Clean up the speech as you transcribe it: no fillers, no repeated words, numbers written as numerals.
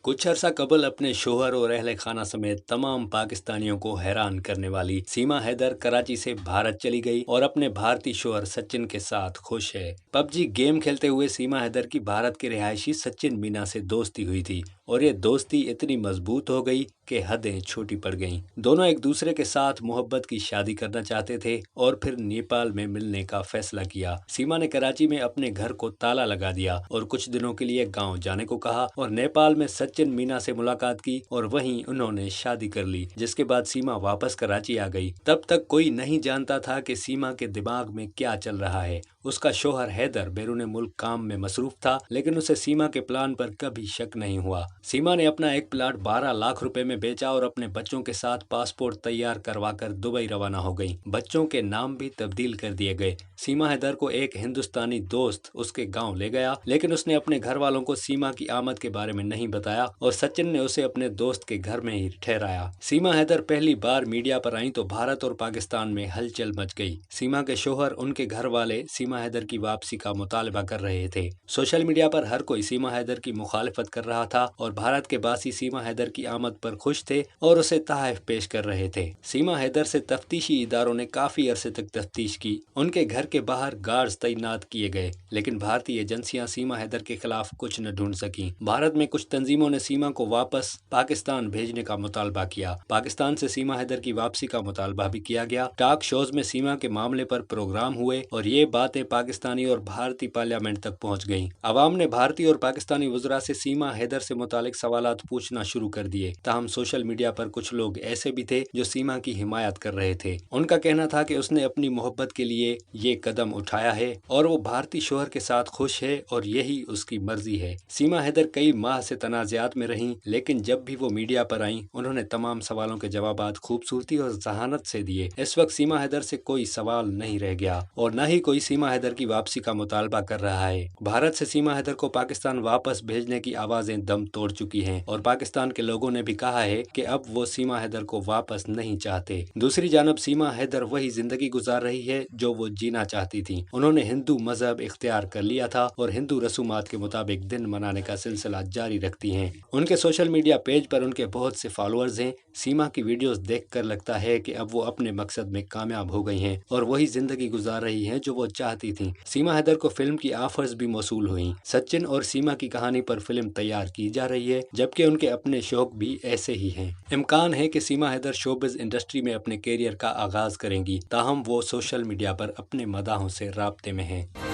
कुछ अरसा कबल अपने शोहर और अहले खाना समेत तमाम पाकिस्तानियों को हैरान करने वाली सीमा हैदर कराची से भारत चली गई और अपने भारतीय शोहर सचिन के साथ खुश है। पबजी गेम खेलते हुए सीमा हैदर की भारत के रिहायशी सचिन मीना से दोस्ती हुई थी और ये दोस्ती इतनी मजबूत हो गई कि हदें छोटी पड़ गईं। दोनों एक दूसरे के साथ मोहब्बत की शादी करना चाहते थे और फिर नेपाल में मिलने का फैसला किया। सीमा ने कराची में अपने घर को ताला लगा दिया और कुछ दिनों के लिए गांव जाने को कहा और नेपाल में सचिन मीना से मुलाकात की और वहीं उन्होंने शादी कर ली, जिसके बाद सीमा वापस कराची आ गई। तब तक कोई नहीं जानता था कि सीमा के दिमाग में क्या चल रहा है। उसका शोहर हैदर बैरून मुल्क काम में मसरूफ था, लेकिन उसे सीमा के प्लान पर कभी शक नहीं हुआ। सीमा ने अपना एक प्लाट 12 लाख रुपए में बेचा और अपने बच्चों के साथ पासपोर्ट तैयार करवाकर दुबई रवाना हो गई। बच्चों के नाम भी तब्दील कर दिए गए। सीमा हैदर को एक हिंदुस्तानी दोस्त उसके गांव ले गया, लेकिन उसने अपने घर वालों को सीमा की आमद के बारे में नहीं बताया और सचिन ने उसे अपने दोस्त के घर में ही ठहराया। सीमा हैदर पहली बार मीडिया पर आई तो भारत और पाकिस्तान में हलचल मच गई। सीमा के शोहर, उनके घर वाले सीमा हैदर की वापसी का मुतालबा कर रहे थे। सोशल मीडिया पर हर कोई सीमा हैदर की मुखालिफत कर रहा था और भारत के बासी सीमा हैदर की आमद पर खुश थे और उसे तहफ पेश कर रहे थे। सीमा हैदर से तफ्तीशी इदारों ने काफी अरसे तक तफ्तीश की। उनके घर के बाहर गार्ड्स तैनात किए गए, लेकिन भारतीय एजेंसियां सीमा हैदर के खिलाफ कुछ न ढूंढ सकी। भारत में कुछ तंजीमों ने सीमा को वापस पाकिस्तान भेजने का मुतालबा किया। पाकिस्तान से सीमा हैदर की वापसी का मुतालबा भी किया गया। टॉक शोज में सीमा के मामले पर प्रोग्राम हुए और ये बातें पाकिस्तानी और भारतीय पार्लियामेंट तक पहुंच गईं। अवाम ने भारतीय और पाकिस्तानी वज़रा से सीमा हैदर से मुतालिक सवालात पूछना शुरू कर दिए। ताहम सोशल मीडिया पर कुछ लोग ऐसे भी थे जो सीमा की हिमायत कर रहे थे। उनका कहना था कि उसने अपनी मोहब्बत के लिए ये कदम उठाया है और वो भारतीय शोहर के साथ खुश है और यही उसकी मर्जी है। सीमा हैदर कई माह से तनाज़ात में रहीं, लेकिन जब भी वो मीडिया पर आईं, उन्होंने तमाम सवालों के जवाबात खूबसूरती और जहानत से दिए। इस वक्त सीमा हैदर से कोई सवाल नहीं रह गया और न ही कोई सीमा हैदर की वापसी का मुतालबा कर रहा है। भारत से सीमा हैदर को पाकिस्तान वापस भेजने की आवाजें दम तोड़ चुकी हैं और पाकिस्तान के लोगों ने भी कहा है कि अब वो सीमा हैदर को वापस नहीं चाहते। दूसरी जानब सीमा हैदर वही जिंदगी गुजार रही है जो वो जीना चाहती थी। उन्होंने हिंदू मजहब इख्तियार कर लिया था और हिंदू रसूमात के मुताबिक दिन मनाने का सिलसिला जारी रखती हैं। उनके सोशल मीडिया पेज पर उनके बहुत से फॉलोअर्स हैं। सीमा की वीडियोस देखकर लगता है कि अब वो अपने मकसद में कामयाब हो गई हैं और वही जिंदगी गुजार रही हैं जो वो चाहती थी। सीमा हैदर को फिल्म की ऑफर्स भी मौसूल हुई। सचिन और सीमा की कहानी पर फिल्म तैयार की जा रही है, जबकि उनके अपने शौक भी ऐसे ही हैं। इम्कान है कि सीमा हैदर शोबिज इंडस्ट्री में अपने कैरियर का आगाज करेंगी, ताहम वो सोशल मीडिया पर अपने मदाहों से राब्ते में हैं।